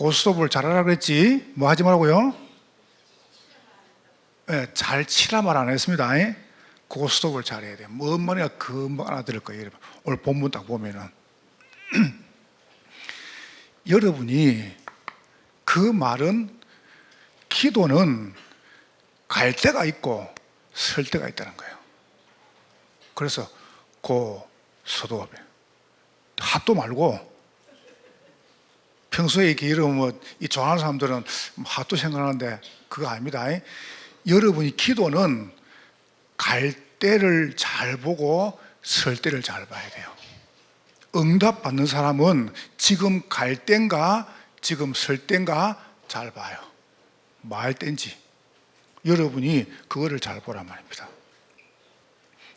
고스톱을 잘하라 그랬지? 뭐 하지 말라고요? 네, 잘 치라 말 안 했습니다. 고스톱을 잘해야 돼요. 뭔 말이야 금방 알아들을 거예요. 오늘 본문 딱 보면은 여러분이 그 말은 기도는 갈 때가 있고 설 때가 있다는 거예요. 그래서 고스톱 핫도 말고 평소에 이렇게 이러면 이 좋아하는 사람들은 핫도 생각하는데 그거 아닙니다. 여러분이 기도는 갈 때를 잘 보고 설 때를 잘 봐야 돼요. 응답 받는 사람은 지금 갈 땐가 지금 설 땐가 잘 봐요. 뭐 할 땐지 여러분이 그거를 잘 보란 말입니다.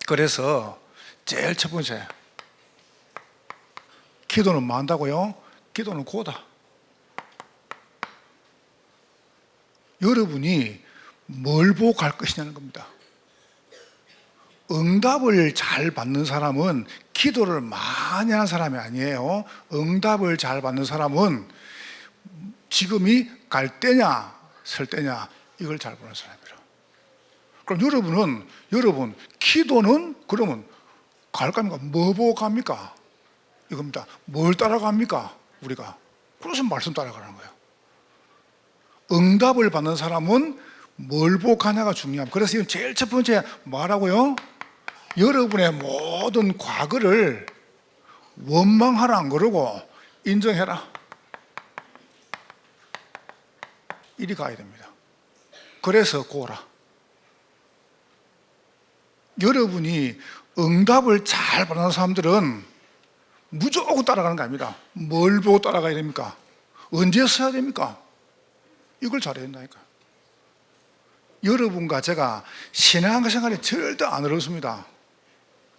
그래서 제일 첫 번째, 기도는 뭐 한다고요? 기도는 고다. 여러분이 뭘 보고 갈 것이냐는 겁니다. 응답을 잘 받는 사람은 기도를 많이 하는 사람이 아니에요. 응답을 잘 받는 사람은 지금이 갈 때냐 설 때냐 이걸 잘 보는 사람이라. 그럼 여러분 기도는 그러면 갈 겁니까? 뭐 보고 갑니까? 이겁니다. 뭘 따라갑니까? 우리가 그래서 말씀 따라가는 거예요. 응답을 받는 사람은 뭘 보고 가냐가 중요합니다. 그래서 지금 제일 첫 번째 뭐라고요? 여러분의 모든 과거를 원망하라 안 그러고 인정해라. 이리 가야 됩니다. 그래서 고라. 여러분이 응답을 잘 받는 사람들은 무조건 따라가는 거 아닙니다. 뭘 보고 따라가야 됩니까? 언제 써야 됩니까? 이걸 잘해야 된다니까. 여러분과 제가 신앙생활이 절대 안 어렵습니다.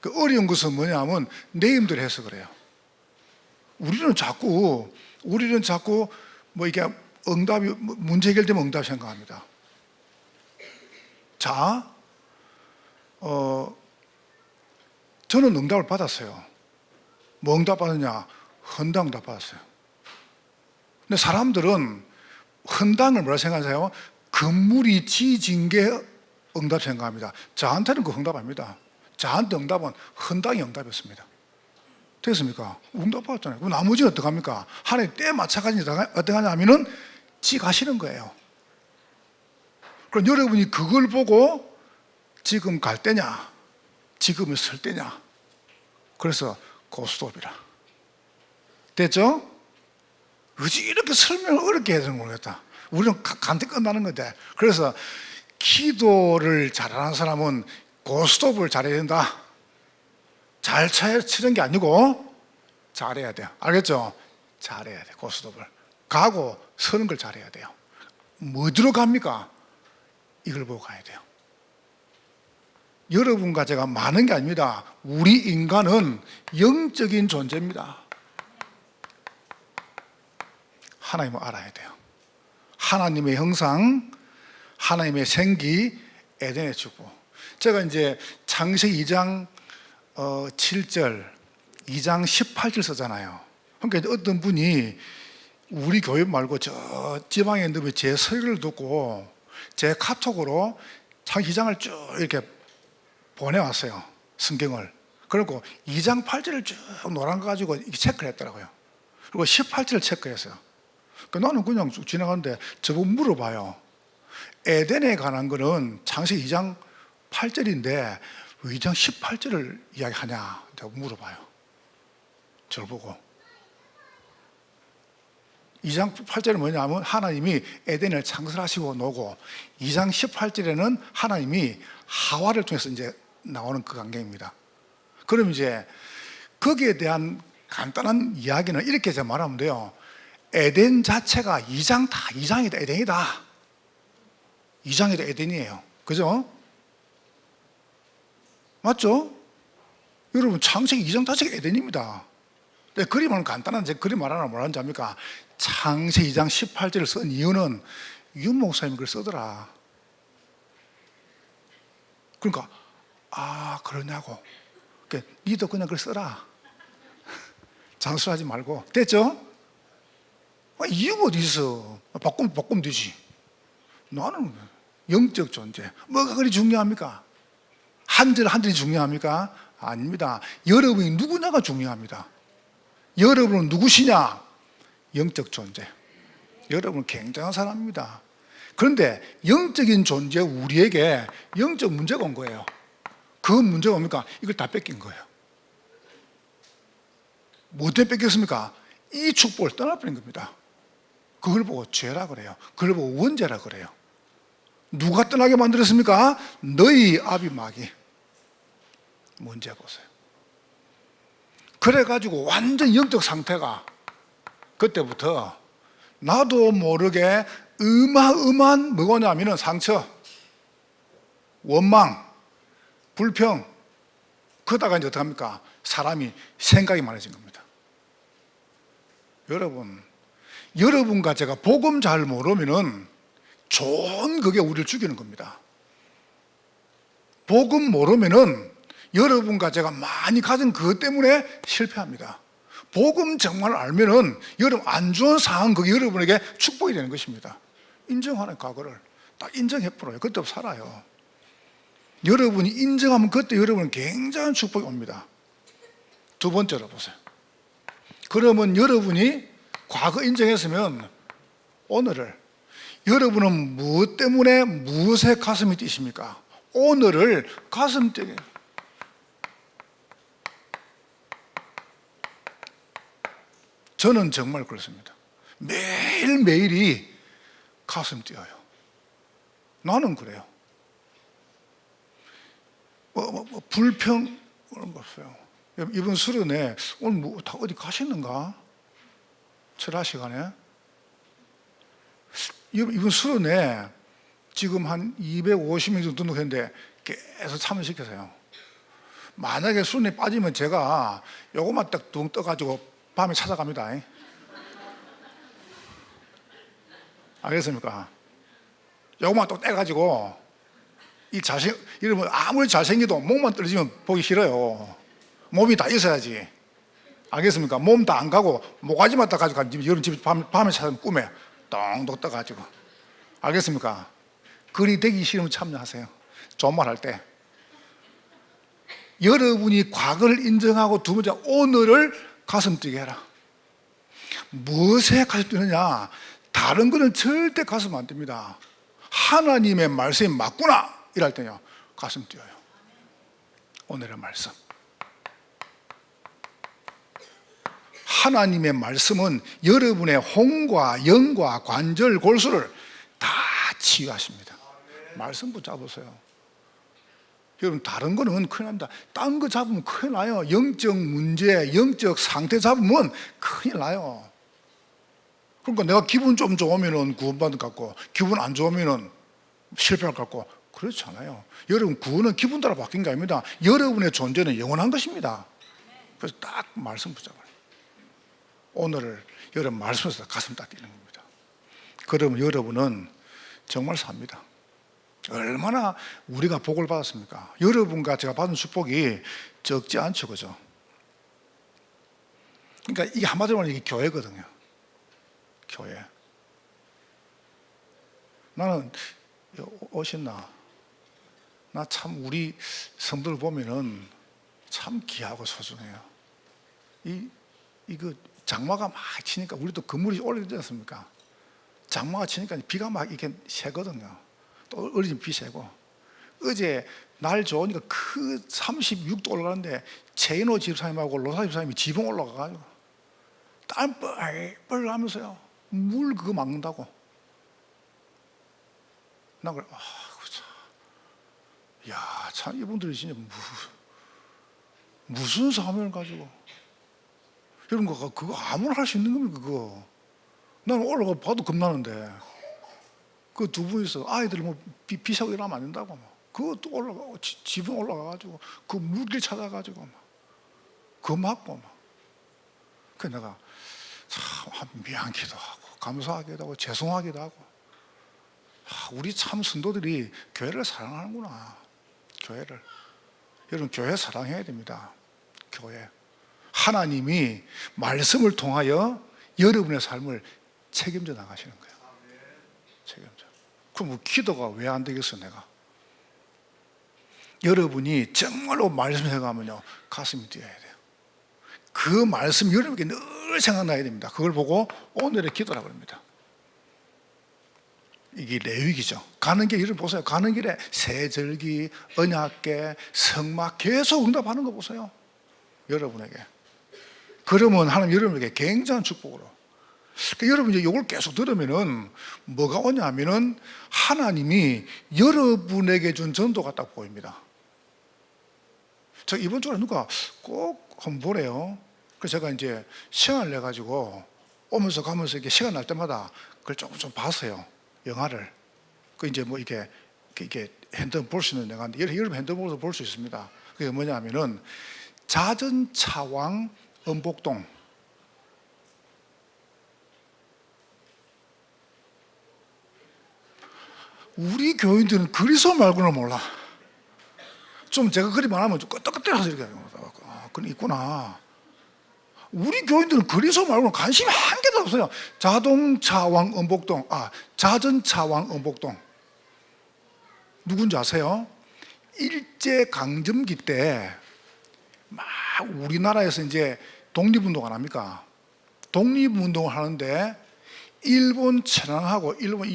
그 어려운 것은 뭐냐면 내 힘대로 해서 그래요. 우리는 자꾸 뭐 이게 응답이 문제 해결되면 응답 생각합니다. 자, 저는 응답을 받았어요. 뭐 응답 받았냐? 헌당 응답 받았어요. 근데 사람들은 헌당을 뭐라 생각하세요? 건물이 지어진 게 응답 생각합니다. 저한테는 그 응답 아닙니다. 저한테 응답은 헌당이 응답이었습니다. 됐습니까? 응답 받았잖아요. 그럼 나머지는 어떡합니까? 하나님 때 맞춰가지고 어떻게 하냐면은 지 가시는 거예요. 그럼 여러분이 그걸 보고 지금 갈 때냐, 지금이 설 때냐. 그래서 고스톱이라. 됐죠? 어찌 이렇게 설명을 어렵게 해야 되는 모르겠다. 우리는 간단히 끝나는 건데. 그래서 기도를 잘하는 사람은 고스톱을 잘해야 된다. 잘 치는 게 아니고 잘해야 돼요. 알겠죠? 잘해야 돼. 고스톱을 가고 서는 걸 잘해야 돼요. 뭐 들어갑니까? 이걸 보고 가야 돼요. 여러분과 제가 많은 게 아닙니다. 우리 인간은 영적인 존재입니다. 하나님을 알아야 돼요. 하나님의 형상, 하나님의 생기, 에덴의 축복. 제가 이제 창세기 2장 7절, 2장 18절 쓰잖아요. 그러니까 어떤 분이 우리 교회 말고 저 지방에 있는데 제 설교를 듣고 제 카톡으로 창세기 2장을 쭉 이렇게 보내왔어요. 성경을. 그리고 2장 8절을 쭉 노란 거 가지고 체크를 했더라고요. 그리고 18절을 체크했어요. 나는 그냥 쭉 지나가는데 저보고 물어봐요. 에덴에 관한 거는 창세기 2장 8절인데 왜 2장 18절을 이야기하냐 제가 물어봐요. 저를 보고 2장 8절은 뭐냐면 하나님이 에덴을 창설하시고 노고 2장 18절에는 하나님이 하와를 통해서 이제 나오는 그 관계입니다. 그럼 이제 거기에 대한 간단한 이야기는 이렇게 제가 말하면 돼요. 에덴 자체가 2장 다 2장이다 에덴이다. 2장이다 에덴이에요. 그죠? 맞죠? 여러분 창세기 2장 자체가 에덴입니다. 그림은 간단한 제 그림 말하나 뭐라는지 압니까? 창세기 2장 18절을 쓴 이유는 윤 목사님이 그걸 쓰더라. 그러니까 그러냐고. 그러니까 니도 그냥 그걸 써라. 장수하지 말고. 됐죠? 이유가 어디 있어? 바꾸면 되지. 나는 영적 존재. 뭐가 그리 중요합니까? 한 절이 중요합니까? 아닙니다. 여러분이 누구냐가 중요합니다. 여러분은 누구시냐? 영적 존재. 여러분은 굉장한 사람입니다. 그런데 영적인 존재 우리에게 영적 문제가 온 거예요. 그 문제가 뭡니까? 이걸 다 뺏긴 거예요. 뭐 때문에 뺏겼습니까? 이 축복을 떠나버린 겁니다. 그걸 보고 죄라 그래요. 그걸 보고 원죄라 그래요. 누가 떠나게 만들었습니까? 너희 아비 마귀. 문제 보세요. 그래가지고 완전 영적 상태가 그때부터 나도 모르게 어마어마한 뭐냐면은 상처, 원망, 불평, 그러다가 이제 어떡합니까? 사람이 생각이 많아진 겁니다. 여러분과 제가 복음 잘 모르면은 좋은 그게 우리를 죽이는 겁니다. 복음 모르면은 여러분과 제가 많이 가진 그것 때문에 실패합니다. 복음 정말 알면은 여러분 안 좋은 상황 그게 여러분에게 축복이 되는 것입니다. 인정하는 과거를 딱 인정해버려요. 그때 살아요. 여러분이 인정하면 그때 여러분은 굉장한 축복이 옵니다. 두 번째로 보세요. 그러면 여러분이 과거 인정했으면 오늘을 여러분은 무엇 때문에 무엇에 가슴이 뛰십니까? 오늘을 가슴 뛰게. 저는 정말 그렇습니다. 매일매일이 가슴 뛰어요. 나는 그래요. 불평 그런 거 없어요. 이번 수련회 오늘 뭐 다 어디 가시는가? 철학 시간에 이번 수련회 지금 한 250명 정도 등록했는데 계속 참여시켜서요. 만약에 수련회 빠지면 제가 요것만 딱 둥 떠가지고 밤에 찾아갑니다. 알겠습니까? 요것만 또 떼가지고 이러면 아무리 잘생겨도 몸만 떨어지면 보기 싫어요. 몸이 다 있어야지. 알겠습니까? 몸 다 안 가고 모가지만 딱 가지고 여러분 집에 밤에 찾으면 꿈에 똥똥 떠가지고. 알겠습니까? 그리 되기 싫으면 참여하세요. 좋은 말 할 때. 여러분이 과거를 인정하고 두 번째 오늘을 가슴 뛰게 해라. 무엇에 가슴 뛰느냐? 다른 거는 절대 가슴 안 뜁니다. 하나님의 말씀이 맞구나 이럴 때요 가슴 뛰어요. 오늘의 말씀. 하나님의 말씀은 여러분의 혼과 영과 관절 골수를 다 치유하십니다. 말씀 붙잡으세요. 여러분 다른 거는 큰일 납니다. 딴 거 잡으면 큰일 나요. 영적 문제, 영적 상태 잡으면 큰일 나요. 그러니까 내가 기분 좀 좋으면 구원받을 것 같고 기분 안 좋으면 실패할 것 같고 그렇지 않아요. 여러분 구원은 기분 따라 바뀐 게 아닙니다. 여러분의 존재는 영원한 것입니다. 그래서 딱 말씀 붙잡아요. 오늘을 여러분 말씀에서 가슴 딱 뛰는 겁니다. 그러면 여러분은 정말 삽니다. 얼마나 우리가 복을 받았습니까? 여러분과 제가 받은 축복이 적지 않죠, 그죠? 그러니까 이게 한마디로 말하면 이게 교회거든요. 교회. 나는 오셨나? 나 참 우리 성도를 보면은 참 귀하고 소중해요. 이거 장마가 막 치니까 우리도 건물이 오래되지 않습니까? 장마가 치니까 비가 막 이렇게 새거든요. 또 어리진 비 새고. 어제 날 좋으니까 그 36도 올라가는데 최인호 집사님하고 로사 집사님이 지붕 올라가가지고 땀 뻘뻘 하면서요 물 그거 막는다고. 나 그래, 야, 참 이분들이 진짜 무슨 사명을 가지고 여러분 그거 아무나 할 수 있는 겁니까 그거? 나는 올라가 봐도 겁나는데 그 두 분이서 아이들 뭐 비 새고 일하면 안 된다고 막 그것도 올라가고 지붕 올라가가지고 그 물길 찾아가지고 막 그거 막고 막 그 내가 참 미안하기도 하고 감사하기도 하고 죄송하기도 하고 우리 참 성도들이 교회를 사랑하는구나. 교회를 여러분 교회 사랑해야 됩니다. 교회 하나님이 말씀을 통하여 여러분의 삶을 책임져 나가시는 거예요. 책임져. 그럼 뭐 기도가 왜 안 되겠어 내가? 여러분이 정말로 말씀 생각하면요 가슴이 뛰어야 돼요. 그 말씀 여러분에게 늘 생각나야 됩니다. 그걸 보고 오늘의 기도라고 합니다. 이게 레위기죠. 가는 길 여러분 보세요. 가는 길에 세절기, 언약궤, 성막 계속 응답하는 거 보세요. 여러분에게. 그러면 하나님 여러분에게 굉장한 축복으로. 그러니까 여러분이 이걸 계속 들으면은 뭐가 오냐면은 하나님이 여러분에게 준 전도가 딱 보입니다. 저 이번 주에 누가 꼭 한번 보래요. 그래서 제가 이제 시간을 내 가지고 오면서 가면서 이렇게 시간 날 때마다 그걸 조금 좀 봤어요. 영화를. 그 이제 뭐 이게 핸드폰 볼 수 있는 영화인데 여러분 핸드폰으로 볼 수 있습니다. 그게 뭐냐면은 자전차왕 은복동. 우리 교인들은 그리스도 말고는 몰라. 좀 제가 그리 말하면 좀 끄떡끄떡해서 이렇게 그건 있구나. 우리 교인들은 그리스도 말고는 관심이 한 개도 없어요. 자동차왕 은복동, 자전차왕 은복동. 누군지 아세요? 일제강점기 때 막 우리나라에서 이제 독립운동 안 합니까? 독립운동을 하는데 일본 천황하고 일본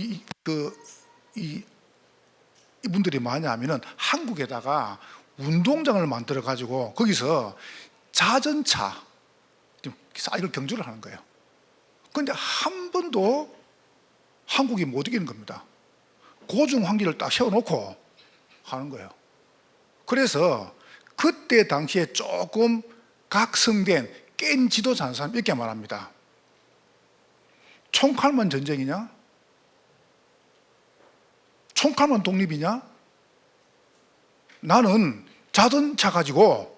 이분들이 뭐냐 하면은 한국에다가 운동장을 만들어 가지고 거기서 자전차 이걸 경주를 하는 거예요. 그런데 한 번도 한국이 못 이기는 겁니다. 고중 황기를 딱 세워놓고 하는 거예요. 그래서 그때 당시에 조금 각성된 깬 지도자 한 사람 이렇게 말합니다. 총칼만 전쟁이냐? 총칼만 독립이냐? 나는 자전차 가지고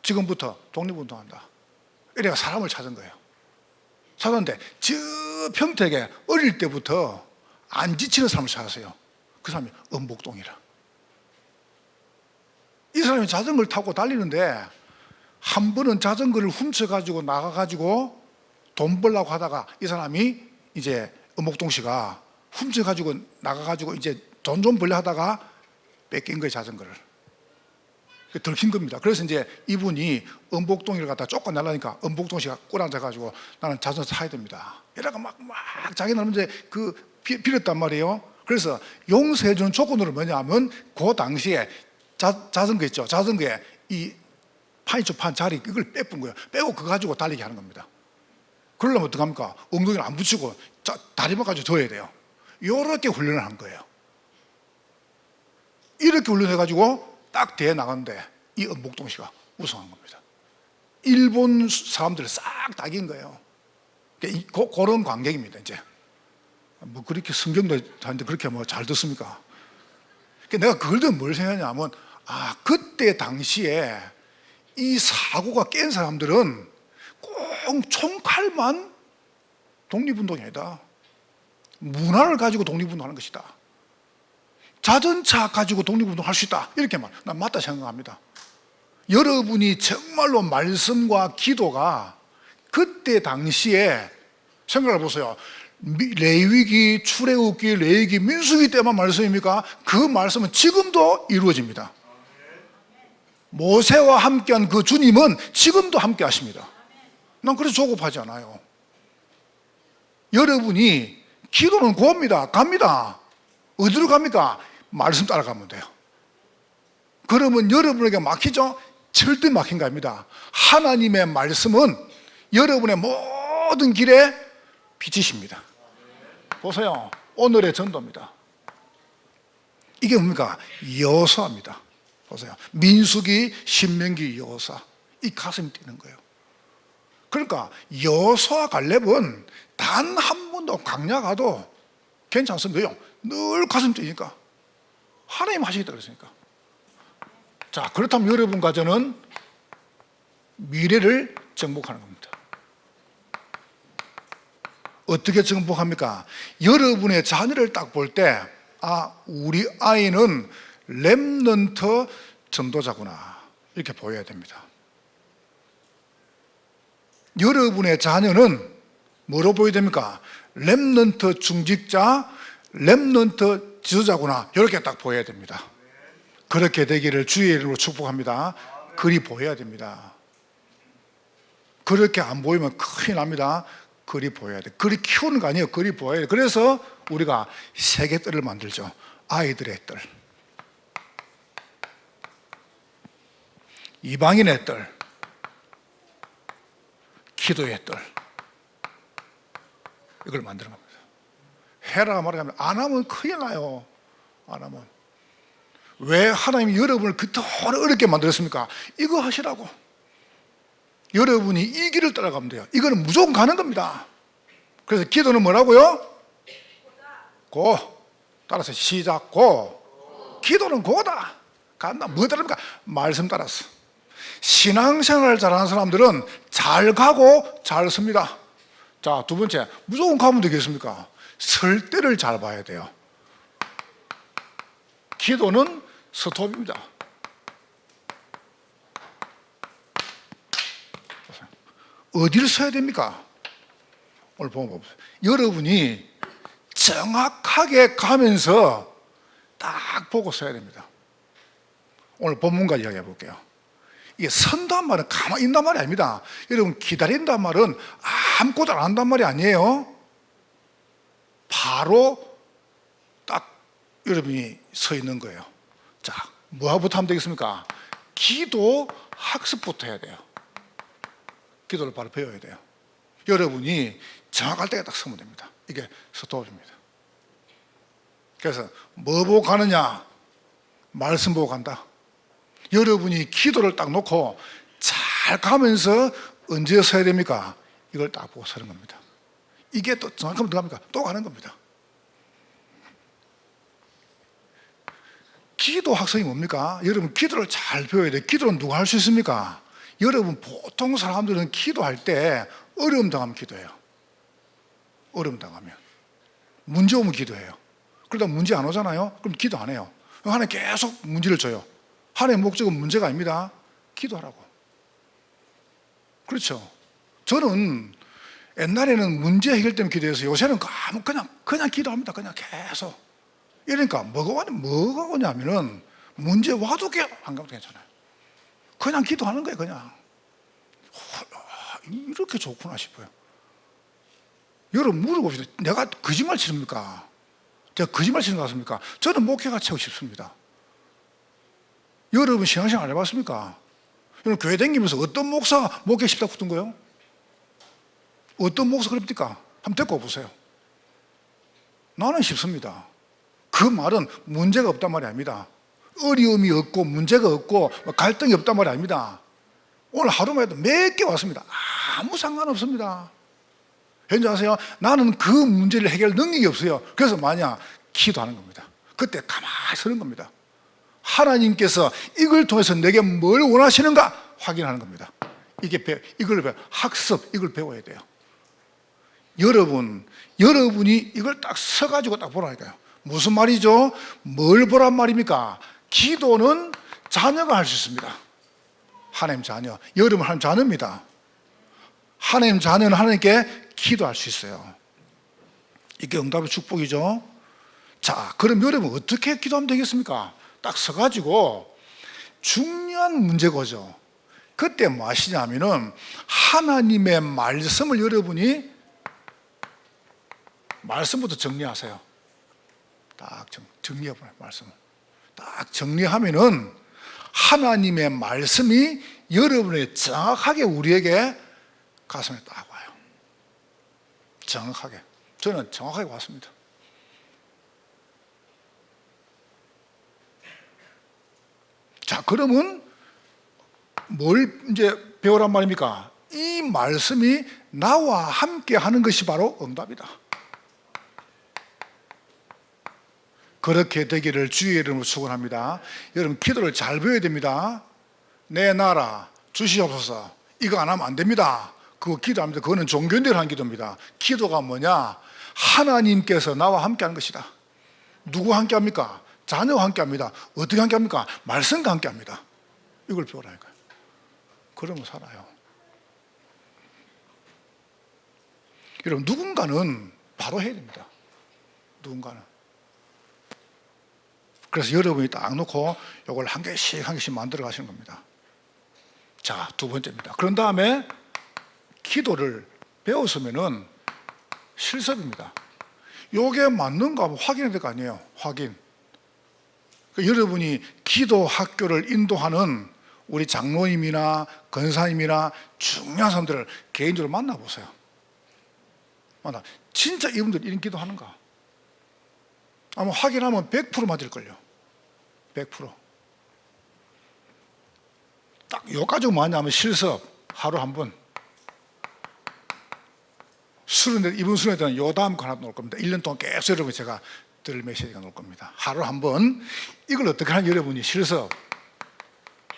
지금부터 독립운동한다. 이래가 사람을 찾은 거예요. 찾았는데 저 평택에 어릴 때부터 안 지치는 사람을 찾았어요. 그 사람이 은복동이라. 이 사람이 자전거를 타고 달리는데 한 번은 자전거를 훔쳐가지고 나가가지고 돈 벌려고 하다가 이 사람이 이제 은복동 씨가 훔쳐가지고 나가가지고 이제 돈 좀 벌려 하다가 뺏긴 거예요, 자전거를. 들킨 겁니다. 그래서 이제 이분이 은복동이를 갖다 쫓아내려니까 은복동 씨가 꿇어앉아가지고 나는 자전거 타야 됩니다. 이러다가 막 자기는 이제 빌었단 말이에요. 그래서 용서해주는 조건으로 뭐냐면 그 당시에 자전거 있죠. 자전거에 이 파이초 판 자리 이걸 빼쁜 거예요. 빼고 그거 가지고 달리게 하는 겁니다. 그러려면 어떡합니까? 엉덩이를 안 붙이고 다리만 가지고 둬야 돼요. 이렇게 훈련을 한 거예요. 이렇게 훈련해가지고 딱 대회 나갔는데 이 은복동 씨가 우승한 겁니다. 일본 사람들을 싹 다 이긴 거예요. 그런 관객입니다. 이제 뭐 그렇게 성경도 하는데 그렇게 뭐 잘 듣습니까? 내가 그걸 듣고 뭘 생각하냐면 그때 당시에 이 사고가 깬 사람들은 꼭 총칼만 독립운동이 아니다. 문화를 가지고 독립운동하는 것이다. 자전차 가지고 독립운동 할 수 있다. 이렇게 난 맞다 생각합니다. 여러분이 정말로 말씀과 기도가 그때 당시에 생각해 보세요. 레위기, 출애굽기, 레위기, 민수기 때만 말씀입니까? 그 말씀은 지금도 이루어집니다. 모세와 함께한 그 주님은 지금도 함께 하십니다. 난 그래서 조급하지 않아요. 여러분이 기도는 고옵니다. 갑니다. 어디로 갑니까? 말씀 따라가면 돼요. 그러면 여러분에게 막히죠? 절대 막힌 겁니다. 하나님의 말씀은 여러분의 모든 길에 빛이십니다. 보세요. 오늘의 전도입니다. 이게 뭡니까? 여호수아입니다. 보세요. 민수기, 신명기, 여호수아. 이 가슴이 뛰는 거예요. 그러니까 여호수아 갈렙은 단 한 번도 광야 가도 괜찮습니다. 늘 가슴 뛰니까 하나님 하시겠다 그랬으니까. 자, 그렇다면 여러분과 저는 미래를 정복하는 겁니다. 어떻게 정복합니까? 여러분의 자녀를 딱 볼 때 우리 아이는 렘넌트 전도자구나 이렇게 보여야 됩니다. 여러분의 자녀는 뭐로 보여야 됩니까? 렘넌트 중직자, 렘넌트 지도자구나, 이렇게 딱 보여야 됩니다. 그렇게 되기를 주의 이름으로 축복합니다. 글이 보여야 됩니다. 그렇게 안 보이면 큰일 납니다. 글이 보여야 돼. 글이 키우는 거 아니에요. 글이 보여야 돼. 그래서 우리가 세계뜰을 만들죠. 아이들의 뜰, 이방인의 뜰, 기도의 뜰, 이걸 만드는 겁니다. 해라 말하면 안 하면 큰일 나요. 안 하면. 왜 하나님이 여러분을 그토록 어렵게 만들었습니까? 이거 하시라고. 여러분이 이 길을 따라가면 돼요. 이거는 무조건 가는 겁니다. 그래서 기도는 뭐라고요? 고. 따라서 시작. 고. 기도는 고다. 간다. 뭐 따릅니까? 말씀 따라서. 신앙생활을 잘하는 사람들은 잘 가고 잘 섭니다. 자, 두 번째, 무조건 가면 되겠습니까? 설 때를 잘 봐야 돼요. 기도는 스톱입니다. 어디를 서야 됩니까? 오늘 보면 봅시다. 여러분이 정확하게 가면서 딱 보고 서야 됩니다. 오늘 본문과 이야기해 볼게요. 이게 선단 말은 가만히 있단 말이 아닙니다. 여러분, 기다린단 말은 아무것도 안 한단 말이 아니에요. 바로 딱 여러분이 서 있는 거예요. 자, 뭐부터 하면 되겠습니까? 기도 학습부터 해야 돼요. 기도를 바로 배워야 돼요. 여러분이 정확할 때가 딱 서면 됩니다. 이게 스톱입니다. 그래서 뭐 보고 가느냐? 말씀 보고 간다. 여러분이 기도를 딱 놓고 잘 가면서 언제 서야 됩니까? 이걸 딱 보고 서는 겁니다. 이게 또 정확하면 더 갑니까? 또 가는 겁니다. 기도 학습이 뭡니까? 여러분, 기도를 잘 배워야 돼요. 기도는 누가 할 수 있습니까? 여러분, 보통 사람들은 기도할 때 어려움 당하면 기도해요. 어려움 당하면. 문제 오면 기도해요. 그러다 문제 안 오잖아요? 그럼 기도 안 해요. 하나님 계속 문제를 줘요. 하나님의 목적은 문제가 아닙니다. 기도하라고. 그렇죠. 저는 옛날에는 문제 해결 때문에 기도해서 요새는 그냥 기도합니다. 그냥 계속. 이러니까 뭐가 오냐면은 문제 와도 안 가도 괜찮아요. 그냥 기도하는 거예요. 그냥. 이렇게 좋구나 싶어요. 여러분, 물어봅시다. 내가 거짓말 치릅니까? 제가 거짓말 치는 것 같습니까? 저는 목회가 최고 쉽습니다. 여러분, 신앙생활 안 해봤습니까? 여러분, 교회 다니면서 어떤 목사 목회 쉽다고 붙은 거예요? 어떤 목사 그럽니까? 한번 데리고 와보세요. 나는 쉽습니다. 그 말은 문제가 없단 말이 아닙니다. 어려움이 없고 문제가 없고 갈등이 없단 말이 아닙니다. 오늘 하루만 해도 몇 개 왔습니다. 아무 상관없습니다. 현재 아세요? 나는 그 문제를 해결할 능력이 없어요. 그래서 만약 기도하는 겁니다. 그때 가만히 서는 겁니다. 하나님께서 이걸 통해서 내게 뭘 원하시는가 확인하는 겁니다. 이걸 학습, 이걸 배워야 돼요. 여러분이 이걸 딱 서가지고 딱 보라니까요. 무슨 말이죠? 뭘 보란 말입니까? 기도는 자녀가 할 수 있습니다. 하나님 자녀. 여러분 하나님 자녀입니다. 하나님 자녀는 하나님께 기도할 수 있어요. 이게 응답의 축복이죠. 자, 그럼 여러분 어떻게 기도하면 되겠습니까? 딱 서가지고 중요한 문제거죠. 그때 뭐 하시냐면은 하나님의 말씀을 여러분이 말씀부터 정리하세요. 딱 정리해보세요. 말씀을 딱 정리하면은 하나님의 말씀이 여러분의 정확하게 우리에게 가슴에 딱 와요. 정확하게. 저는 정확하게 왔습니다. 자, 그러면 뭘 이제 배우란 말입니까? 이 말씀이 나와 함께 하는 것이 바로 응답이다. 그렇게 되기를 주의 이름으로 축원합니다. 여러분, 기도를 잘 배워야 됩니다. 내 나라 주시옵소서. 이거 안 하면 안 됩니다. 그거 기도 안 합니다. 그거는 종교인들이 하는 기도입니다. 기도가 뭐냐? 하나님께서 나와 함께 하는 것이다. 누구와 함께 합니까? 자녀와 함께 합니다. 어떻게 함께 합니까? 말씀과 함께 합니다. 이걸 배우라니까요. 그러면 살아요. 여러분, 누군가는 바로 해야 됩니다. 누군가는. 그래서 여러분이 딱 놓고 이걸 한 개씩 한 개씩 만들어 가시는 겁니다. 자, 두 번째입니다. 그런 다음에 기도를 배웠으면은 실습입니다. 요게 맞는가 한번 확인해야 될 거 아니에요. 확인. 그러니까 여러분이 기도 학교를 인도하는 우리 장로님이나 권사님이나 중요한 사람들을 개인적으로 만나보세요. 진짜 이분들 이런 기도 하는가? 아마 확인하면 100% 맞을걸요. 100%. 딱 요까지 뭐하냐면 실습 하루 한 번. 수련회, 이번 수련회 때는 요 다음 거 하나 놓을 겁니다. 1년 동안 계속 여러분 제가 들 메시지가 놓을 겁니다. 하루 한 번. 이걸 어떻게 하는 여러분이 실습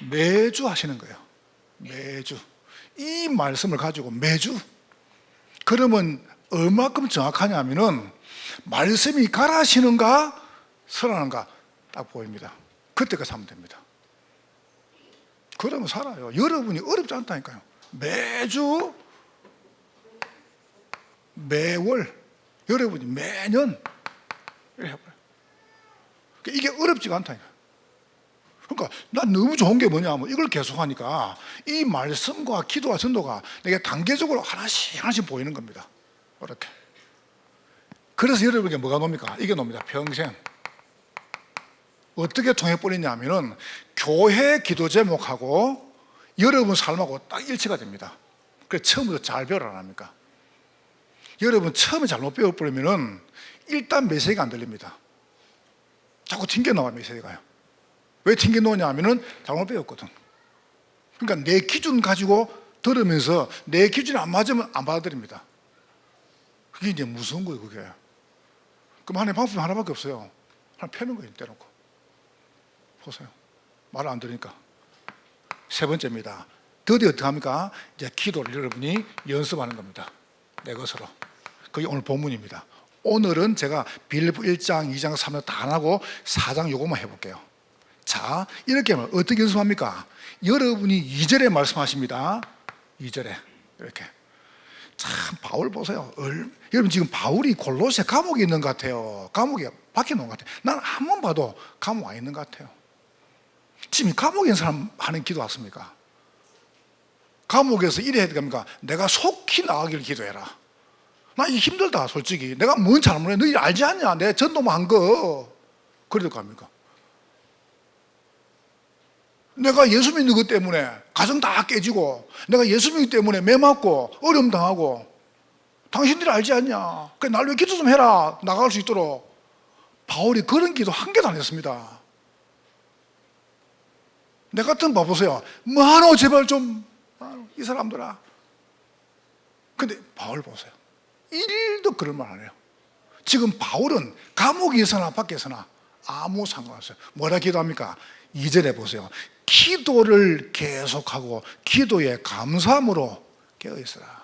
매주 하시는 거예요. 매주. 이 말씀을 가지고 매주. 그러면 얼마큼 정확하냐 하면은 말씀이 가라시는가 설하는가 딱 보입니다. 그때까지 하면 됩니다. 그러면 살아요. 여러분이 어렵지 않다니까요. 매주, 매월, 여러분이 매년 이렇게 해봐요. 이게 어렵지가 않다니까요. 그러니까 난 너무 좋은 게 뭐냐면 이걸 계속하니까 이 말씀과 기도와 전도가 내게 단계적으로 하나씩 하나씩 보이는 겁니다. 이렇게. 그래서 여러분에게 뭐가 놉니까? 이게 놉니다. 평생. 어떻게 통해버리냐 하면은 교회 기도 제목하고 여러분 삶하고 딱 일치가 됩니다. 그래서 처음부터 잘 배우라 안 합니까? 여러분 처음에 잘못 배워버리면은 일단 메시지가 안 들립니다. 자꾸 튕겨나와 메시지가요. 왜 튕겨나오냐 하면은 잘못 배웠거든. 그러니까 내 기준 가지고 들으면서 내 기준이 안 맞으면 안 받아들입니다. 그게 이제 무서운 거예요, 그게. 그럼 하나의 방법이 하나밖에 없어요. 하나 펴는 거예요, 떼놓고. 보세요. 말을 안 들으니까. 세 번째입니다. 드디어 어떻게 합니까? 이제 기도를 여러분이 연습하는 겁니다. 내 것으로. 그게 오늘 본문입니다. 오늘은 제가 빌립보 1장, 2장, 3장 다 안 하고 4장 요것만 해볼게요. 자, 이렇게 하면 어떻게 연습합니까? 여러분이 2절에 말씀하십니다. 2절에 이렇게. 참 바울 보세요. 여러분 지금 바울이 골로새 감옥에 있는 것 같아요. 감옥에 밖에 놓은 것 같아요. 난 한 번 봐도 감옥 와 있는 것 같아요. 지금 감옥에 있는 사람 하는 기도 왔습니까? 감옥에서 이래야 됩니까? 내가 속히 나가기를 기도해라. 나 이게 힘들다 솔직히. 내가 뭔 잘못해? 너희 알지 않냐? 내가 전도만 한 거. 그래도 갑니까? 내가 예수 믿는 것 때문에 가정 다 깨지고 내가 예수 믿기 때문에 매 맞고 어려움 당하고 당신들이 알지 않냐? 그래 날 왜 기도 좀 해라 나갈 수 있도록. 바울이 그런 기도 한 개도 안 했습니다. 내 같은 봐보세요. 뭐하노 제발 좀 이 사람들아. 근데 바울 보세요. 일도 그런 말 안 해요. 지금 바울은 감옥에 있으나 밖에서나 아무 상관없어요. 뭐라 기도합니까? 2절에 보세요. 기도를 계속하고 기도에 감사함으로 깨어있어라.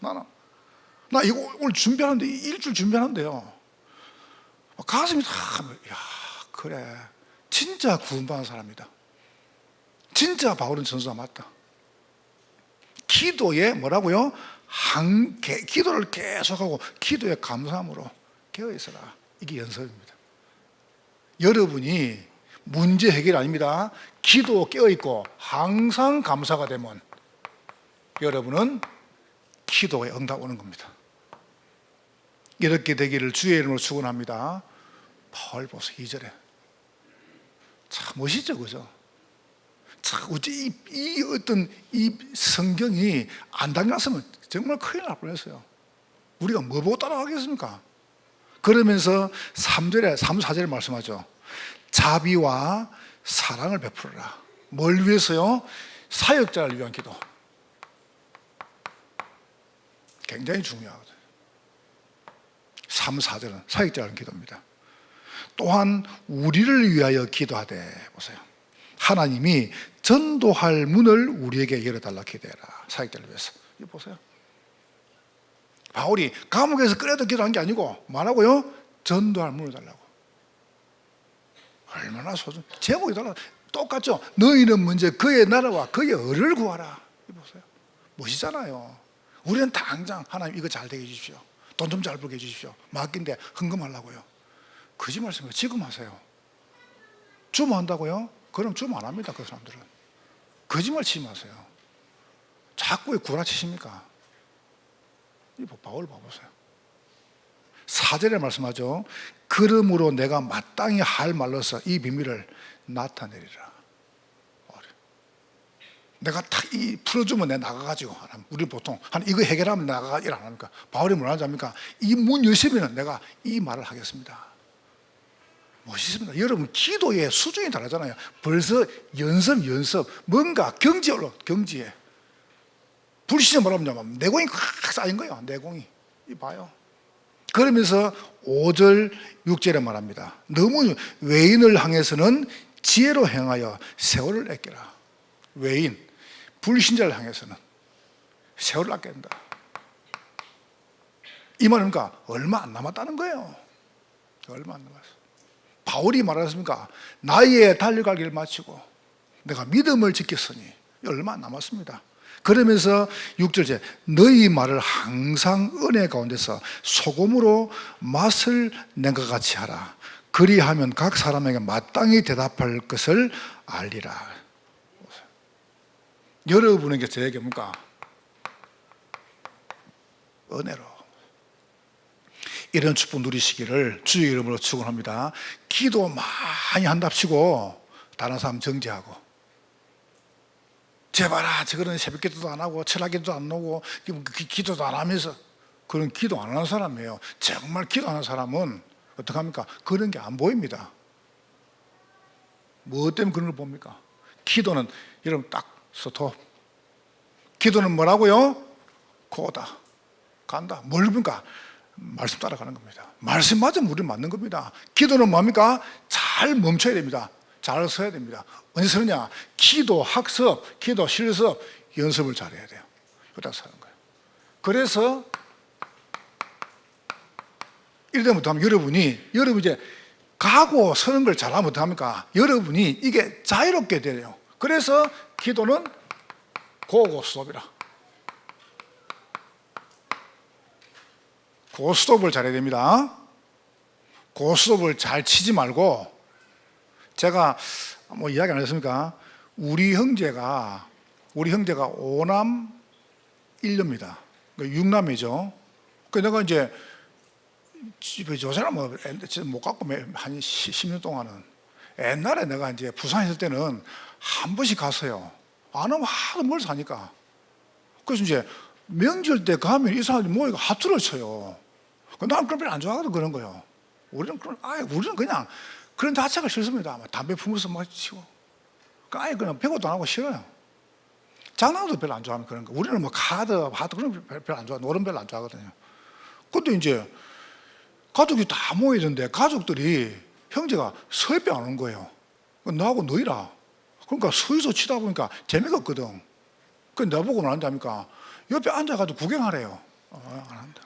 나 이거 오늘 준비하는데 일주일 준비하는데요. 가슴이 다 야 그래 진짜 구원받은 사람이다. 진짜 바울은 전수가 맞다. 기도에 뭐라고요? 기도를 계속하고 기도에 감사함으로 깨어있어라. 이게 연습입니다. 여러분이 문제 해결 아닙니다. 기도 깨어있고 항상 감사가 되면 여러분은 기도에 응답 오는 겁니다. 이렇게 되기를 주의 이름으로 축원합니다. 바울 보세요. 2절에 참 멋있죠, 그죠? 참 어찌 이 어떤 이 성경이 안 담겼으면 정말 큰일 날 뻔했어요. 우리가 뭐 보고 따라가겠습니까? 그러면서 3절에 3, 4절에 말씀하죠. 자비와 사랑을 베풀어라. 뭘 위해서요? 사역자를 위한 기도. 굉장히 중요하거든요. 3, 4절은 사역자를 위한 기도입니다. 또한 우리를 위하여 기도하되 보세요. 하나님이 전도할 문을 우리에게 열어달라 기도해라. 사역자를 위해서. 이거 보세요. 바울이 감옥에서 끌어도 기도한 게 아니고 뭐라고요? 전도할 문을 달라고. 얼마나 소중. 제목이 달라. 똑같죠. 너희는 먼저 그의 나라와 그의 의를 구하라. 이거 보세요. 멋있잖아요. 우리는 당장 하나님 이거 잘 되게 해주십시오. 돈 좀 잘 벌게 해주십시오. 맡긴데 헌금하려고요. 거짓말씀이에요. 지금 하세요. 주문한다고요? 그럼 주문 안 합니다. 그 사람들은. 거짓말 치지 마세요. 자꾸 왜 구라치십니까? 이 바울 봐보세요. 4절에 말씀하죠. 그러므로 내가 마땅히 할 말로서 이 비밀을 나타내리라. 내가 딱 이 풀어주면 내가 나가가지고, 우리 보통 한 이거 해결하면 나가가 일 안 합니까? 바울이 뭐라 하자니까 이 문 열시면 내가 이 말을 하겠습니다. 멋있습니다. 여러분, 기도의 수준이 다르잖아요. 벌써 연습, 뭔가 경지에. 불신이 뭐라면 내공이 꽉 쌓인 거예요. 내공이. 이 봐요. 그러면서 5절, 6절에 말합니다. 너무 외인을 향해서는 지혜로 행하여 세월을 아껴라. 외인, 불신자를 향해서는 세월을 아껴야 된다. 이 말입니까? 얼마 안 남았다는 거예요. 얼마 안 남았어. 바울이 말하셨습니까? 나의 달려갈 길을 마치고 내가 믿음을 지켰으니 얼마 안 남았습니다. 그러면서 6절째 너희 말을 항상 은혜 가운데서 소금으로 맛을 낸 것 같이 하라. 그리하면 각 사람에게 마땅히 대답할 것을 알리라. 여러분에게 저에게 뭔가 은혜로 이런 축복 누리시기를 주의 이름으로 축원합니다. 기도 많이 한답시고 다른 사람 정죄하고 제발아 저거는 새벽기도도 안 하고 철학기도도 안 하고 기도도 안 하면서 그런 기도 안 하는 사람이에요. 정말 기도하는 사람은 어떡합니까? 그런 게 안 보입니다. 뭐 때문에 그런 걸 봅니까? 기도는 여러분 딱 스톱. 기도는 뭐라고요? 고다 간다. 뭘 봅니까? 말씀 따라가는 겁니다. 말씀 맞으면 우리는 맞는 겁니다. 기도는 뭡니까? 잘 멈춰야 됩니다. 잘 서야 됩니다. 언제 서느냐? 기도 학습, 기도 실습, 연습을 잘해야 돼요. 그러다 서는 거예요. 그래서 이러다 못하면 여러분이 이제 가고 서는 걸 잘하면 어떡합니까? 여러분이 이게 자유롭게 돼요. 그래서 기도는 고고스톱이라. 고스톱을 잘해야 됩니다. 고스톱을 잘 치지 말고, 제가 뭐 이야기 안 했습니까? 우리 형제가 5남 1녀입니다. 6남이죠. 그 내가 이제 집에 저 사람 못 갖고 한 10년 동안은, 옛날에 내가 이제 부산에 있을 때는 한 번씩 갔어요. 안 하면 하도 뭘 사니까. 그래서 이제 명절 때 가면 이 사람들이 모이가 하투를 쳐요. 나는 그런 별로 안 좋아하거든, 그런 거요. 우리는 그냥 그런 자체가 싫습니다. 담배 품어서 막 치고. 아예 그냥 배고도 안 하고 싫어요. 장난도 별로 안 좋아하는 그런 거. 우리는 뭐 카드 그런 거 별로 안 좋아. 노름 별로 안 좋아하거든요. 근데 이제 가족이 다 모이던데 가족들이 형제가 서예배 안 오는 거예요. 나하고 너희라. 그러니까 서에서 치다 보니까 재미가 없거든. 그래서 나보고 뭐한답니까? 옆에 앉아가지고 구경하래요. 안 한다.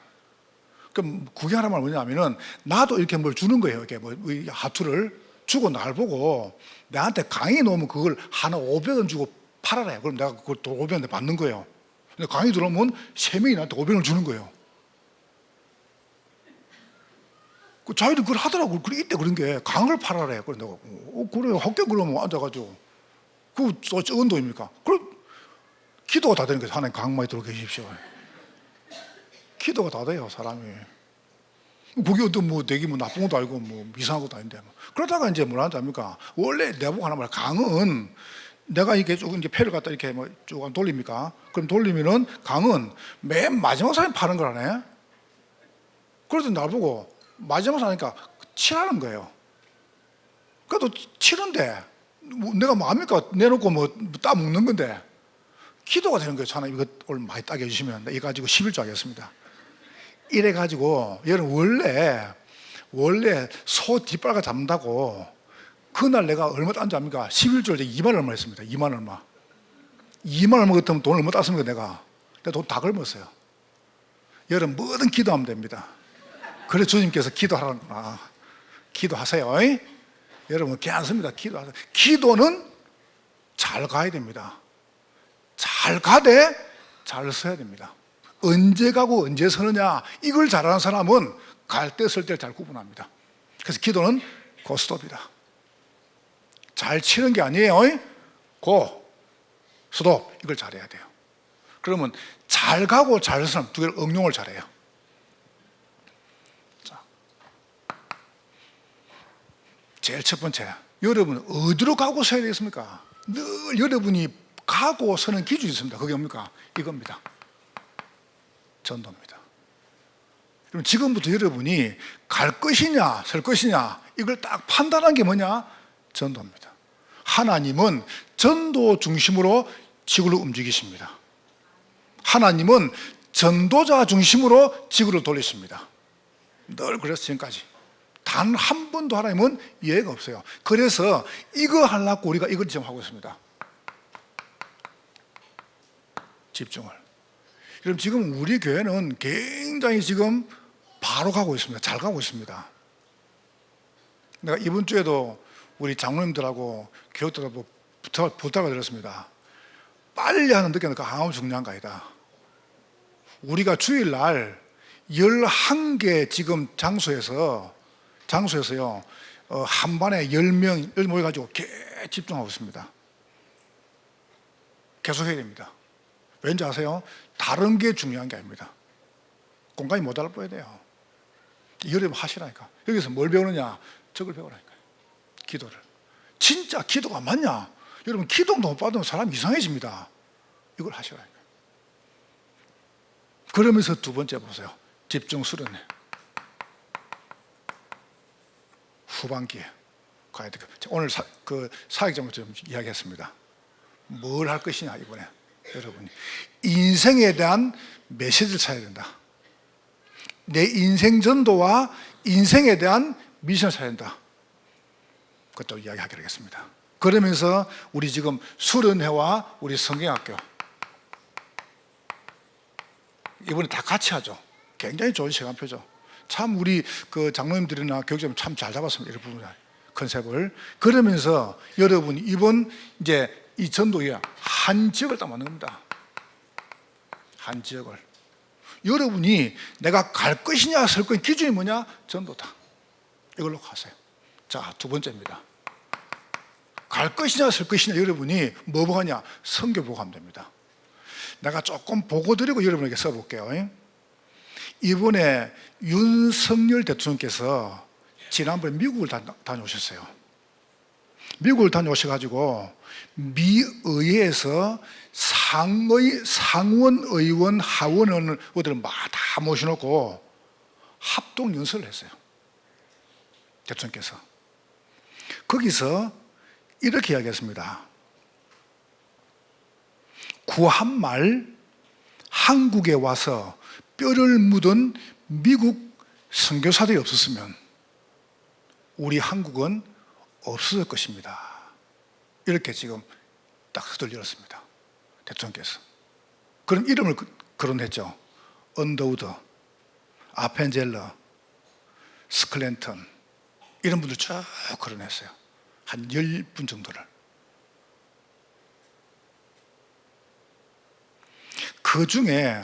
그럼 구경하란 말 뭐냐면은 나도 이렇게 뭘 주는 거예요. 이렇게 뭐 하투를 주고 날 보고 나한테 강의 놓으면 그걸 하나 500원 주고 팔아라. 그럼 내가 그걸 또 500원에 받는 거예요. 근데 강의 들어오면 3명이 나한테 500원을 주는 거예요. 그 자기들 그걸 하더라고. 그래, 이때 그런 게 강을 팔아래. 그래 내가 그래요. 학교 그러면 앉아가지고 그거 적은 돈입니까? 그럼 기도가 다 되는 거예요. 하나님 강 많이 들어 계십시오. 기도가 다 돼요, 사람이. 그게 어떤 뭐 되게 뭐 나쁜 것도 아니고 뭐 이상한 것도 아닌데. 그러다가 이제 뭐라 합니까? 원래 내보고 하나 말 강은 내가 이렇게 쭉 이제 패를 갖다 이렇게 뭐 쭉 돌립니까? 그럼 돌리면은 강은 맨 마지막 사람이 파는 거라네. 그래서 나보고 마지막 사니까 치라는 거예요. 그래도 치는데 뭐 내가 뭐 합니까? 내놓고 뭐 따먹는 건데 기도가 되는 거예요. 하나님 이거 오늘 많이 따게 해주시면 이거 가지고 11조 하겠습니다. 이래가지고 여러분 원래 소 뒷발가 잡는다고 그날 내가 얼마 딴지 압니까? 11조를 2만 얼마 했습니다. 2만 얼마. 2만 얼마 같으면 돈 얼마 땄습니까? 내가 돈 다 긁었어요. 여러분 뭐든 기도하면 됩니다. 그래 주님께서 기도하라구나. 기도하세요. 여러분 괜찮습니다. 기도하세요. 기도는 잘 가야 됩니다. 잘 가되 잘 써야 됩니다. 언제 가고 언제 서느냐, 이걸 잘하는 사람은 갈 때 설 때를 잘 구분합니다. 그래서 기도는 고스톱이다. 잘 치는 게 아니에요. 고, 스톱, 이걸 잘해야 돼요. 그러면 잘 가고 잘 서는 사람 두 개를 응용을 잘해요. 자, 제일 첫 번째, 여러분 어디로 가고 서야 되겠습니까? 늘 여러분이 가고 서는 기준이 있습니다. 그게 뭡니까? 이겁니다. 전도입니다. 그럼 지금부터 여러분이 갈 것이냐 설 것이냐 이걸 딱 판단한 게 뭐냐? 전도입니다. 하나님은 전도 중심으로 지구를 움직이십니다. 하나님은 전도자 중심으로 지구를 돌리십니다. 늘 그래서 지금까지 단 한 번도 하나님은 예외가 없어요. 그래서 이거 하려고 우리가 이걸 지금 하고 있습니다. 집중을. 그럼 지금 우리 교회는 굉장히 지금 바로 가고 있습니다. 잘 가고 있습니다. 내가 이번 주에도 우리 장로님들하고 교육들하고 부탁을 드렸습니다. 빨리 하는 늦게 아무 중요한 거 아니다. 우리가 주일날 11개 지금 장소에서요, 한 반에 10명 모여가지고 계속 집중하고 있습니다. 계속 해야 됩니다. 왠지 아세요? 다른 게 중요한 게 아닙니다. 공간이 못 알아보야 돼요. 여러분 하시라니까. 여기서 뭘 배우느냐? 저걸 배우라니까요. 기도를. 진짜 기도가 맞냐? 여러분 기도도 못 받으면 사람 이상해집니다. 이걸 하시라니까요. 그러면서 두 번째 보세요. 집중 수련회. 후반기에 가야 돼. 오늘 사역장을 좀 이야기했습니다. 뭘 할 것이냐 이번에 여러분이 인생에 대한 메시지를 찾아야 된다. 내 인생 전도와 인생에 대한 미션을 찾아야 된다. 그것도 이야기하기로 하겠습니다. 그러면서 우리 지금 수련회와 우리 성경학교 이번에 다 같이 하죠. 굉장히 좋은 시간표죠. 참 우리 그 장로님들이나 교육자님 참 잘 잡았습니다. 이런 부분을 컨셉을. 그러면서 여러분이 이번 이제 이 전도에 한 지역을 딱 만든 겁니다. 한 지역을. 여러분이 내가 갈 것이냐 설 것이냐 기준이 뭐냐? 전도다. 이걸로 가세요. 자, 두 번째입니다. 갈 것이냐 설 것이냐 여러분이 뭐 보느냐? 성경 보고 하면 됩니다. 내가 조금 보고 드리고 여러분에게 써볼게요. 이번에 윤석열 대통령께서 지난번에 미국을 다녀오셨어요. 미국을 다녀오셔가지고 미의회에서 상원 의원, 하원 의원들을 다 모셔놓고 합동 연설을 했어요. 대통령께서. 거기서 이렇게 이야기했습니다. 9한 한국에 와서 뼈를 묻은 미국 선교사들이 없었으면 우리 한국은 없어질 것입니다. 이렇게 지금 딱 흩을 열었습니다. 대통령께서. 그럼 이름을 거론했죠. 언더우드, 아펜젤러, 스클랜턴 이런 분들 쭉 거론했어요. 한 10분 정도를. 그 중에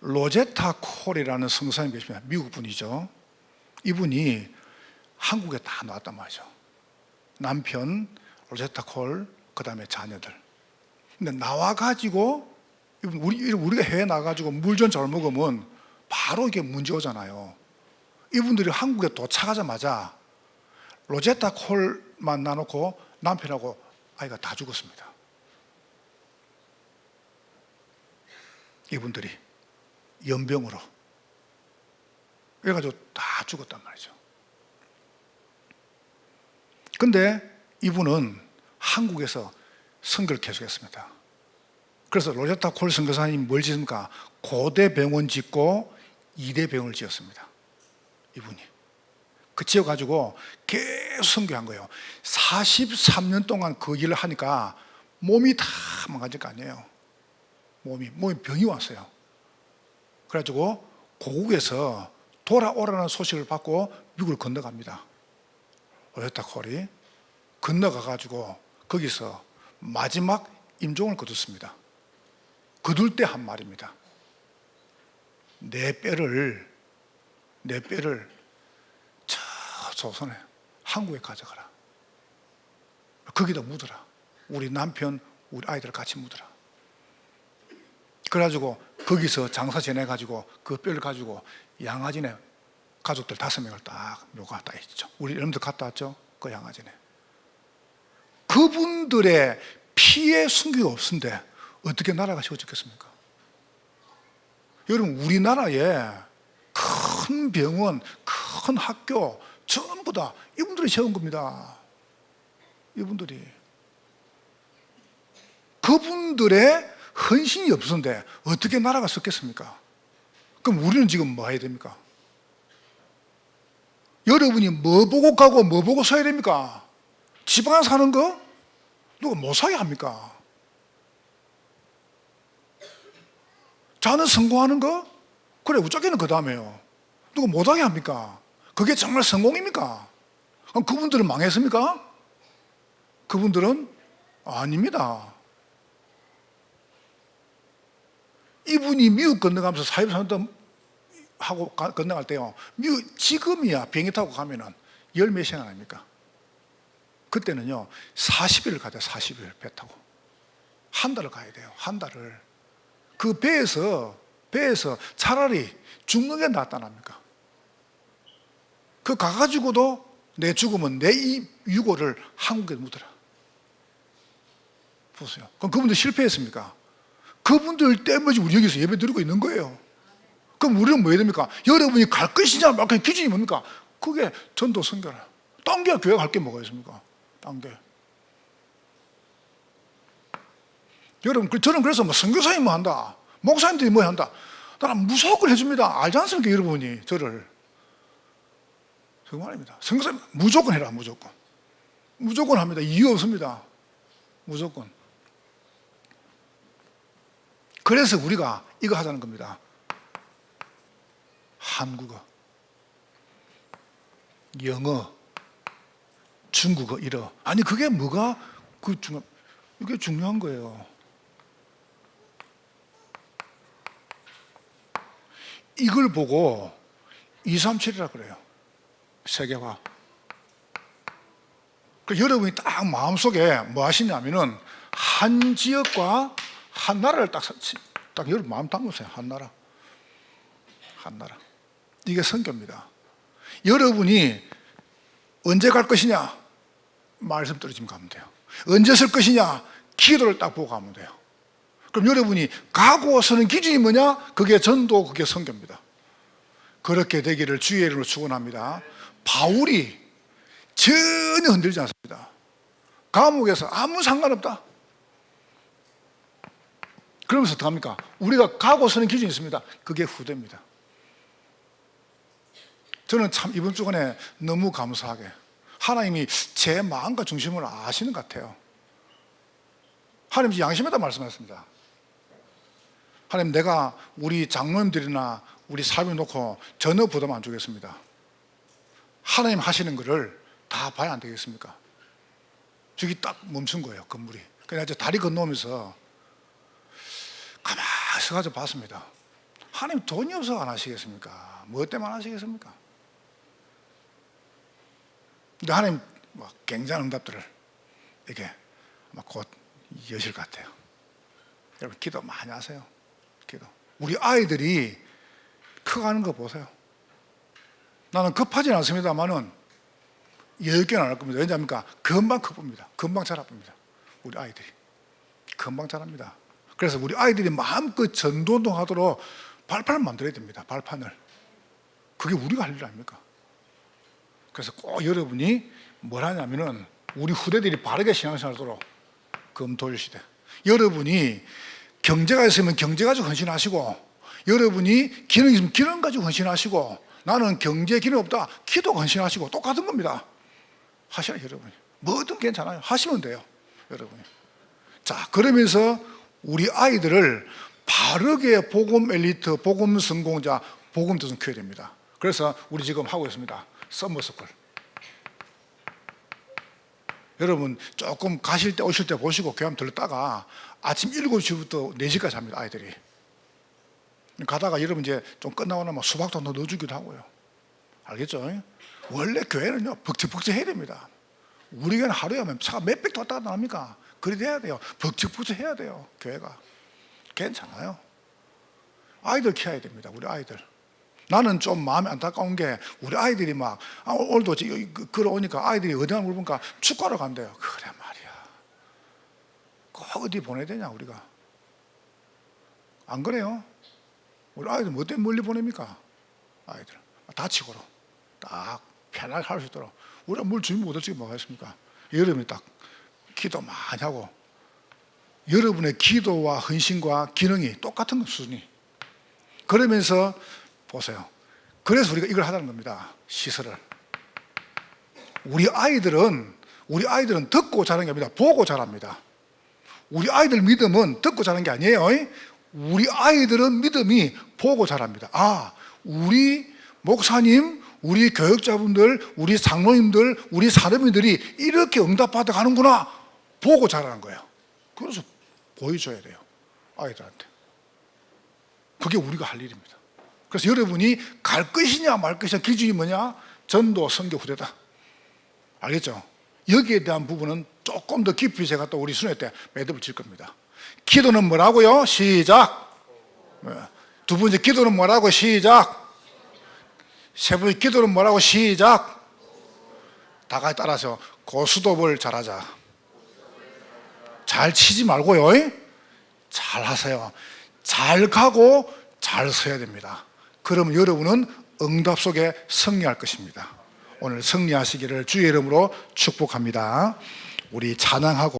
로제타 콜이라는 성사님 계십니다. 미국 분이죠. 이분이 한국에 다 나왔단 말이죠. 남편 로제타 콜, 그 다음에 자녀들. 근데 나와가지고 우리가 해외 나가가지고 물 좀 잘 먹으면 바로 이게 문제 오잖아요. 이분들이 한국에 도착하자마자 로제타 콜만 나놓고 남편하고 아이가 다 죽었습니다. 이분들이 연병으로. 그래가지고 다 죽었단 말이죠. 근데 이분은 한국에서 선교를 계속했습니다. 그래서 로제타 콜 선교사님이 뭘 짓습니까? 고대 병원 짓고 2대 병원을 지었습니다. 이분이. 그 지어가지고 계속 선교한 거예요. 43년 동안 그 일을 하니까 몸이 다 망가질 거 아니에요. 몸이 병이 왔어요. 그래가지고 고국에서 돌아오라는 소식을 받고 미국을 건너갑니다. 로제타 콜이 건너가가지고 거기서 마지막 임종을 거뒀습니다. 거둘 때 한 말입니다. 내 뼈를 저 조선에 한국에 가져가라. 거기다 묻어라. 우리 남편, 우리 아이들 같이 묻어라. 그래가지고 거기서 장사 지내가지고 그 뼈를 가지고 양화진에 가족들 5명을 딱 묘가 딱 있죠. 우리 여러분들 갔다 왔죠? 그 양화진에. 그분들의 피해 순기가 없은데 어떻게 나라가 쉬워졌겠습니까? 여러분, 우리나라에 큰 병원, 큰 학교 전부 다 이분들이 세운 겁니다. 이분들이. 그분들의 헌신이 없었는데 어떻게 나라가 섰겠습니까? 그럼 우리는 지금 뭐 해야 됩니까? 여러분이 뭐 보고 가고 뭐 보고 서야 됩니까? 지방에 사는 거? 누가 못 사게 합니까? 자는 성공하는 거? 그래, 우짜기는 그 다음에요. 누가 못하게 합니까? 그게 정말 성공입니까? 그럼 그분들은 망했습니까? 그분들은 아닙니다. 이분이 미국 건너가면서 사회산업 하고 건너갈 때요, 미국 지금이야 비행기 타고 가면은 열 몇 시간 아닙니까? 그때는요 40일을 가야 돼요. 40일 배 타고 한 달을 가야 돼요. 한 달을. 그 배에서 차라리 죽는 게 낫다랍니까? 그 가가지고도 내 죽으면 내 이 유고를 한국에 묻어라. 보세요. 그럼 그분들 실패했습니까? 그분들 때문에 우리 여기서 예배 드리고 있는 거예요. 그럼 우리는 뭐 해야 됩니까? 여러분이 갈 것이냐 말 것이냐 기준이 뭡니까? 그게 전도 선교라. 딴 게 교회 갈 게 뭐가 있습니까? 딴 게. 여러분, 저는 그래서 뭐 선교사님 뭐 한다, 목사님들이 뭐 한다, 나는 무조건 해줍니다. 알지 않습니까? 여러분이 저를. 정말입니다. 선교사님 무조건 해라. 무조건 합니다. 이유 없습니다. 무조건. 그래서 우리가 이거 하자는 겁니다. 한국어, 영어, 중국어, 일어. 아니 그게 뭐가 이게 중요한 거예요. 이걸 보고 237이라 그래요. 세계화. 여러분이 딱 마음속에 뭐 하시냐면은 한 지역과 한 나라를 딱 여러분 마음 담으세요. 한 나라. 이게 선교입니다. 여러분이 언제 갈 것이냐? 말씀 떨어지면 가면 돼요. 언제 쓸 것이냐? 기도를 딱 보고 가면 돼요. 그럼 여러분이 가고 서는 기준이 뭐냐? 그게 전도, 그게 선교입니다. 그렇게 되기를 주의 이름으로 축원합니다. 바울이 전혀 흔들지 않습니다. 감옥에서 아무 상관없다. 그러면서 어떡합니까? 우리가 가고 서는 기준이 있습니다. 그게 후대입니다. 저는 참 이번 주간에 너무 감사하게 하나님이 제 마음과 중심을 아시는 것 같아요. 하나님 양심에다 말씀하셨습니다. 하나님, 내가 우리 장로님들이나 우리 사람을 놓고 전혀 부담 안 주겠습니다. 하나님 하시는 거를 다 봐야 안 되겠습니까? 저기 딱 멈춘 거예요, 건물이. 그래서 다리 건너오면서 가만히 서가지고 봤습니다. 하나님 돈이 없어서 안 하시겠습니까? 뭐 때문에 안 하시겠습니까? 근데 하나님 굉장한 응답들을 이렇게 곧 여실 것 같아요. 여러분 기도 많이 하세요. 기도. 우리 아이들이 커가는 거 보세요. 나는 급하지는 않습니다만은 여유있게는 안 할 겁니다. 왜냐합니까? 금방 커봅니다. 금방 자라봅니다. 우리 아이들이 금방 자랍니다. 그래서 우리 아이들이 마음껏 전도운동하도록 발판을 만들어야 됩니다. 발판을. 그게 우리가 할 일 아닙니까? 그래서 꼭 여러분이 뭘 하냐면은 우리 후대들이 바르게 신앙생활하도록 검토일 시대. 여러분이 경제가 있으면 경제 가지고 헌신하시고, 여러분이 기능이 있으면 기능 가지고 헌신하시고, 나는 경제 기능 없다, 기도 헌신하시고, 똑같은 겁니다. 하시라 여러분이. 뭐든 괜찮아요. 하시면 돼요, 여러분이. 자, 그러면서 우리 아이들을 바르게 복음 엘리트, 복음 성공자, 복음 도전 키워야 됩니다. 그래서 우리 지금 하고 있습니다. 서머스쿨. 여러분 조금 가실 때 오실 때 보시고 교회 한번 들렀다가 아침 7시부터 4시까지 합니다. 아이들이 가다가 여러분 이제 좀 끝나고 나면 수박도 넣어주기도 하고요. 알겠죠? 원래 교회는요 벅적벅적 해야 됩니다. 우리 교회는 하루에 하면 차가 몇백 도 왔다 갔다 합니까? 그래 돼야 돼요. 벅적벅적 해야 돼요. 교회가 괜찮아요. 아이들 키워야 됩니다. 우리 아이들. 나는 좀 마음이 안타까운 게 우리 아이들이 막 오늘도 걸어오니까 아이들이 어디나 물어보니까 축구하러 간대요. 그래 말이야. 꼭 어디 보내야 되냐 우리가. 안 그래요? 우리 아이들 뭐 때문에 멀리 보냅니까? 아이들 다치고로 딱 편하게 할 수 있도록. 우리가 뭘 주인 못 어떻게 뭐하겠습니까? 여러분이 딱 기도 많이 하고 여러분의 기도와 헌신과 기능이 똑같은 수준이. 그러면서 보세요. 그래서 우리가 이걸 하자는 겁니다. 시설을. 우리 아이들은 듣고 자라는 게 아니라 보고 자랍니다. 우리 아이들 믿음은 듣고 자라는 게 아니에요. 우리 아이들은 믿음이 보고 자랍니다. 아, 우리 목사님, 우리 교육자분들, 우리 장로님들, 우리 사람들이 이렇게 응답받아 가는구나 보고 자라는 거예요. 그래서 보여줘야 돼요. 아이들한테. 그게 우리가 할 일입니다. 그래서 여러분이 갈 것이냐 말 것이냐 기준이 뭐냐? 전도, 선교, 후대다. 알겠죠? 여기에 대한 부분은 조금 더 깊이 제가 또 우리 순회 때 매듭을 칠 겁니다. 기도는 뭐라고요? 시작. 두 번째 기도는 뭐라고? 시작. 세 번째 기도는 뭐라고? 시작. 다 같이 따라서 고스톱을 잘하자. 잘 치지 말고요. 잘 하세요. 잘 가고 잘 서야 됩니다. 그러면 여러분은 응답 속에 승리할 것입니다. 오늘 승리하시기를 주의 이름으로 축복합니다. 우리 찬양하고